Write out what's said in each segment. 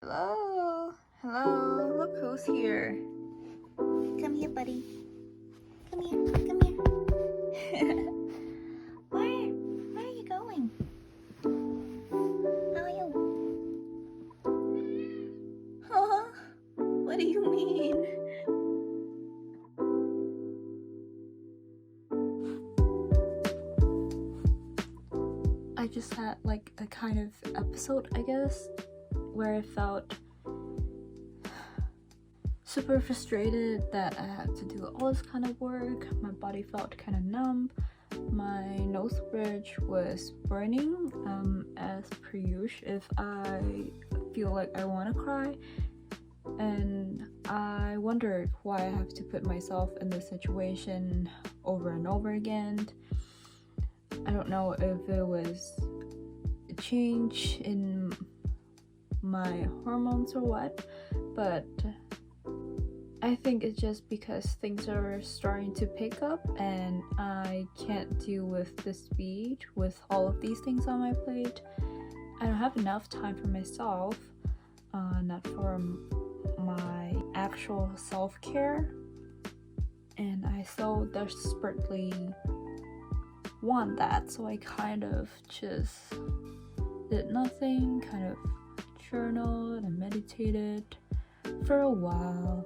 Hello? Hello? Look who's here. Come here, buddy. Come here. Come here. Where are you going? How are you? Huh? What do you mean? I just had like a kind of episode, I guess, where I felt super frustrated that I had to do all this kind of work. My body felt kind of numb. My nose bridge was burning, as per usual if I feel like I want to cry. And I wondered why I have to put myself in this situation over and over again. I don't know if it was a change in my hormones or what, but I think it's just because things are starting to pick up and I can't deal with the speed with all of these things on my plate. I don't have enough time for myself, not for my actual self-care, and I so desperately want that, so I kind of just did nothing, kind of journaled and meditated for a while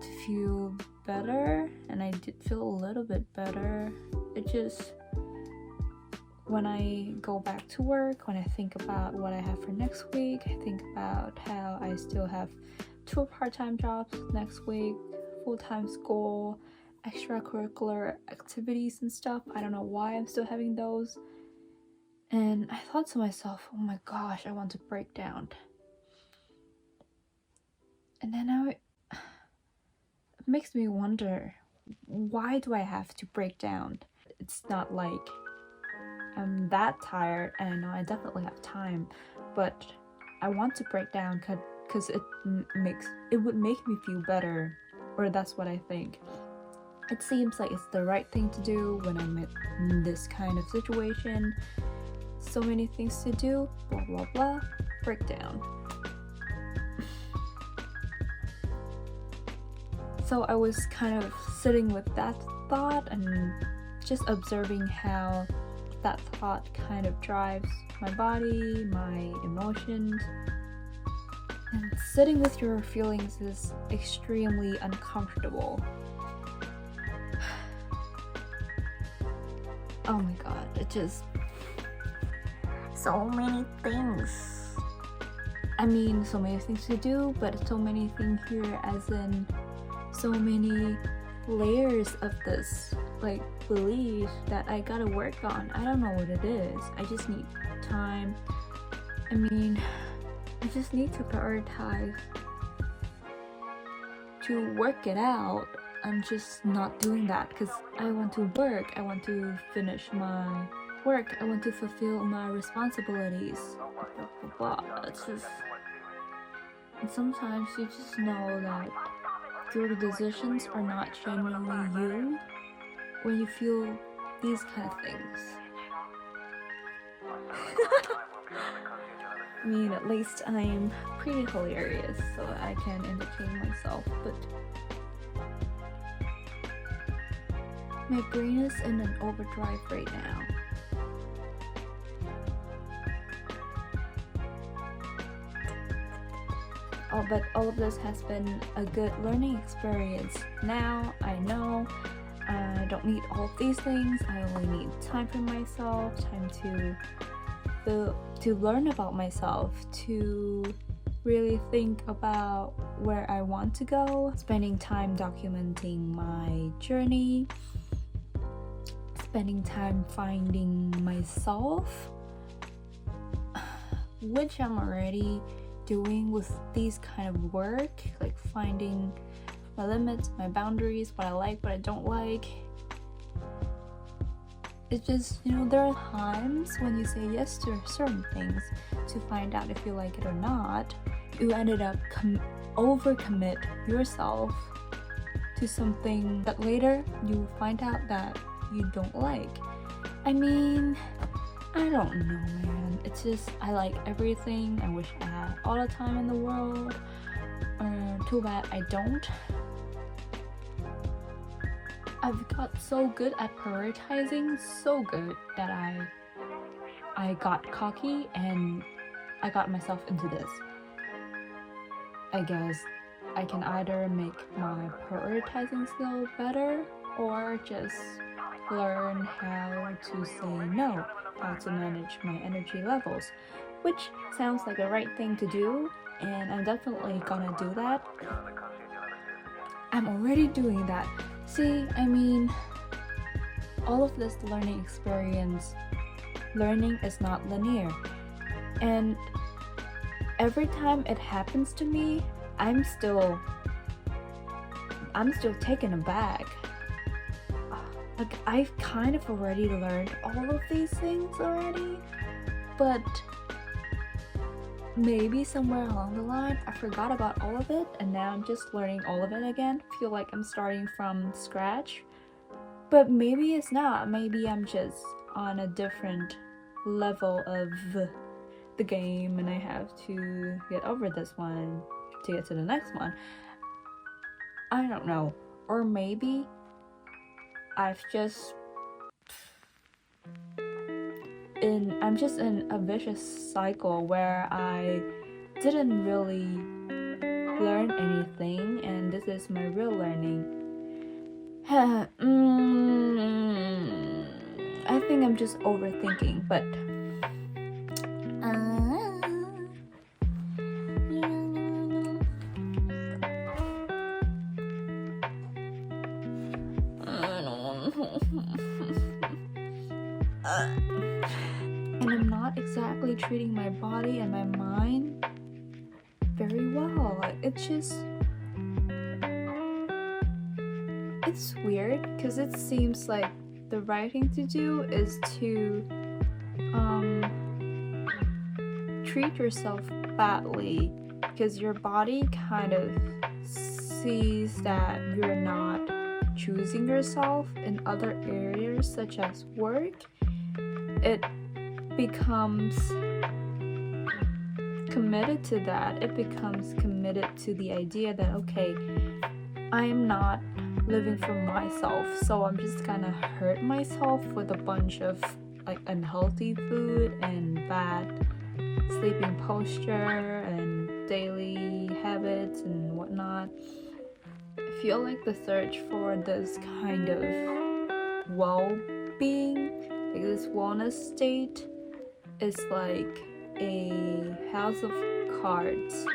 to feel better, and I did feel a little bit better. It just, when I go back to work, when I think about what I have for next week, I think about how I still have 2 part-time jobs next week, full-time school, extracurricular activities and stuff. I don't know why I'm still having those. And I thought to myself, oh my gosh, I want to break down. And then it makes me wonder, why do I have to break down? It's not like I'm that tired, and I know I definitely have time, but I want to break down because it would make me feel better, or that's what I think. It seems like it's the right thing to do when I'm in this kind of situation. So many things to do, blah blah blah, break down. So I was kind of sitting with that thought and just observing how that thought kind of drives my body, my emotions. And sitting with your feelings is extremely uncomfortable. Oh my god, it just... So many things. I mean, so many things to do, but so many things here as in so many layers of this, like, belief that I gotta work on. I don't know what it is. I just need time. I mean, I just need to prioritize to work it out. I'm just not doing that because I want to work. I want to finish my work. I want to fulfill my responsibilities. Blah, blah, blah. It's just... And sometimes you just know that your decisions are not genuinely you when you feel these kind of things. I mean, at least I'm pretty hilarious, so I can entertain myself, but my brain is in an overdrive right now. Oh, but all of this has been a good learning experience. Now I know I don't need all of these things. I only need time for myself, time to learn about myself, to really think about where I want to go, spending time documenting my journey, spending time finding myself, which I'm already doing with these kind of work, like finding my limits, my boundaries, what I like, what I don't like. It's just, there are times when you say yes to certain things to find out if you like it or not. You ended up overcommit yourself to something that later you find out that you don't like. I mean, I don't know, man. It's just, I like everything. I wish I had all the time in the world. Too bad I don't. I've got so good at prioritizing, so good that I got cocky and I got myself into this. I guess I can either make my prioritizing skill better or just learn how to say no, how to manage my energy levels, which sounds like the right thing to do, and I'm definitely gonna do that. I'm already doing that. See, I mean, all of this learning experience, learning is not linear. And every time it happens to me, I'm still taken aback. Like, I've kind of already learned all of these things already, but maybe somewhere along the line I forgot about all of it, and now I'm just learning all of it again. Feel like I'm starting from scratch, but maybe it's not. Maybe I'm just on a different level of the game and I have to get over this one to get to the next one. I don't know. Or maybe I'm just in a vicious cycle where I didn't really learn anything, and this is my real learning. I think I'm just overthinking, but and I'm not exactly treating my body and my mind very well. It's weird because it seems like the right thing to do is to treat yourself badly because your body kind of sees that you're not choosing yourself in other areas such as work. It becomes committed to that. It becomes committed to the idea that, okay, I am not living for myself, so I'm just gonna hurt myself with a bunch of like unhealthy food and bad sleeping posture and daily habits and whatnot. I feel like the search for this kind of well-being, like this wellness state, is like a house of cards.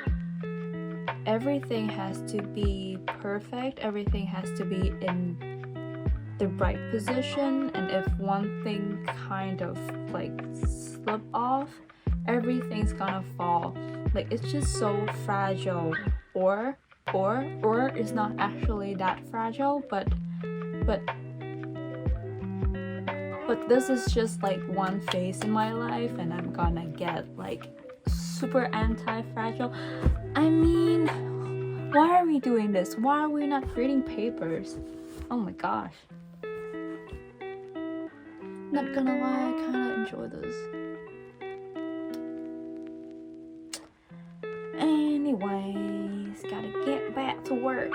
Everything has to be perfect, everything has to be in the right position, and if one thing kind of like slip off, everything's gonna fall. Like, it's just so fragile. Or it's not actually that fragile, but this is just like one phase in my life, and I'm gonna get like super anti-fragile. I mean, why are we doing this? Why are we not reading papers? Oh my gosh. Not gonna lie, I kinda enjoy this. Anyways, gotta get back to work.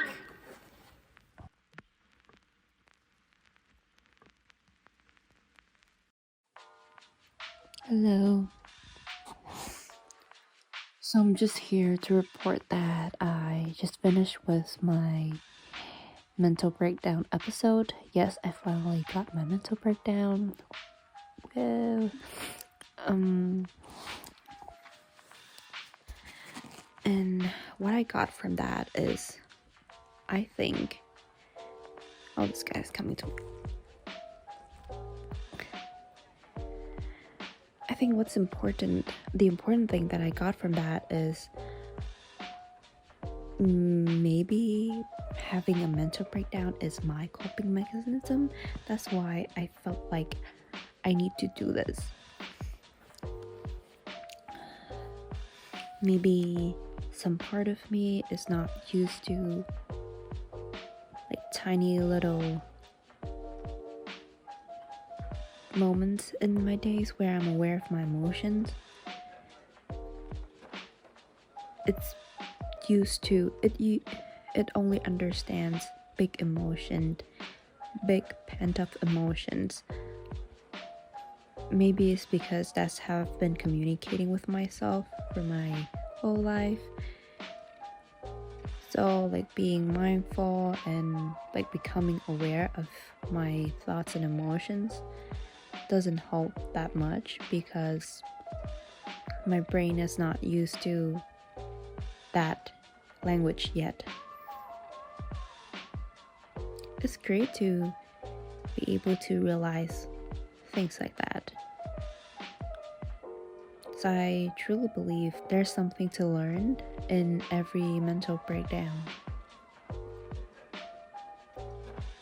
Hello. So I'm just here to report that I just finished with my mental breakdown episode. Yes, I finally got my mental breakdown. Whoa. And what I got from that is, I think, oh, this guy's coming to me. I think the important thing that I got from that is maybe having a mental breakdown is my coping mechanism. That's why I felt like I need to do this. Maybe some part of me is not used to like tiny little moments in my days where I'm aware of my emotions. it's used to it only understands big emotion, big pent-up emotions. Maybe it's because that's how I've been communicating with myself for my whole life. So like being mindful and like becoming aware of my thoughts and emotions doesn't help that much because my brain is not used to that language yet. It's great to be able to realize things like that. So I truly believe there's something to learn in every mental breakdown.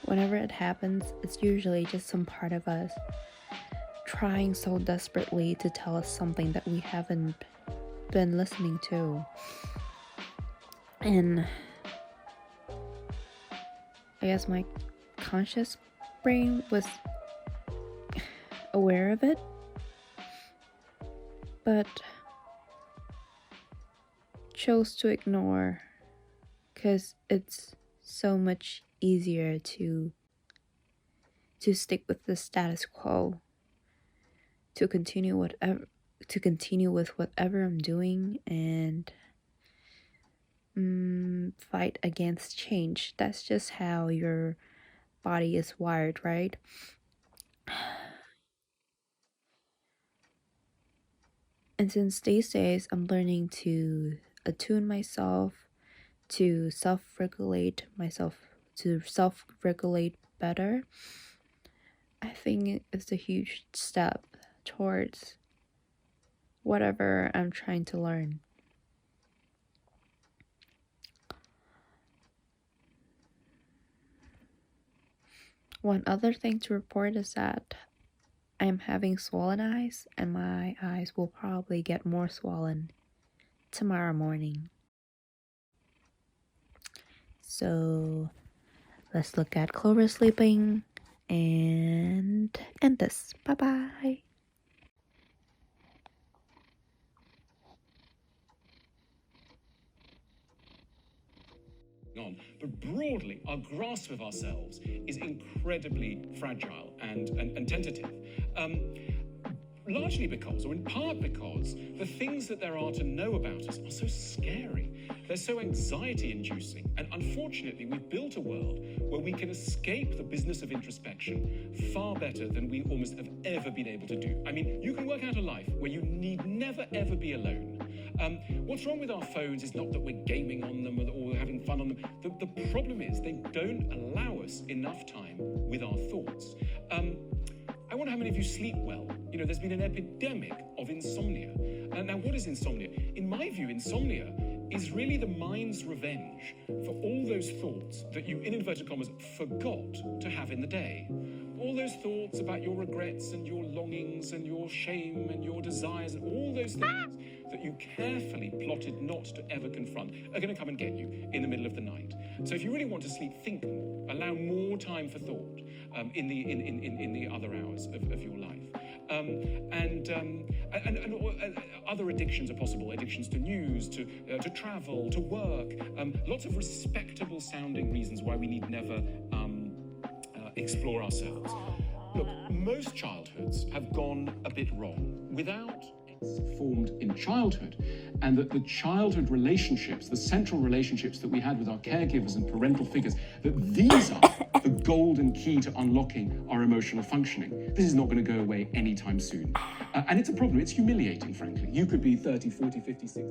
Whenever it happens, it's usually just some part of us trying so desperately to tell us something that we haven't been listening to. And I guess my conscious brain was aware of it, but chose to ignore because it's so much easier to stick with the status quo, to continue with whatever I'm doing and fight against change. That's just how your body is wired, right? And since these days I'm learning to attune myself, to self-regulate better, I think it's a huge step towards whatever I'm trying to learn. One other thing to report is that I am having swollen eyes, and my eyes will probably get more swollen tomorrow morning. So let's look at Clover sleeping and end this. Bye-bye. On. But broadly, our grasp of ourselves is incredibly fragile and tentative. Largely because, or in part because, the things that there are to know about us are so scary. They're so anxiety-inducing. And unfortunately, we've built a world where we can escape the business of introspection far better than we almost have ever been able to do. I mean, you can work out a life where you need never, ever be alone. What's wrong with our phones is not that we're gaming on them or having fun on them. The problem is they don't allow us enough time with our thoughts. I wonder how many of you sleep well. You know, there's been an epidemic of insomnia. Now, what is insomnia? In my view, insomnia is really the mind's revenge for all those thoughts that you, in inverted commas, forgot to have in the day. All those thoughts about your regrets and your longings and your shame and your desires and all those things that you carefully plotted not to ever confront are going to come and get you in the middle of the night. So if you really want to sleep, think more. Allow more time for thought in the other hours of your life. And other addictions are possible. Addictions to news, to travel, to work. Lots of respectable sounding reasons why we need never explore ourselves. Look, most childhoods have gone a bit wrong. Without formed in childhood, and that the childhood relationships, the central relationships that we had with our caregivers and parental figures, that these are the golden key to unlocking our emotional functioning. This is not going to go away anytime soon. And it's a problem. It's humiliating, frankly. You could be 30, 40, 50, 60.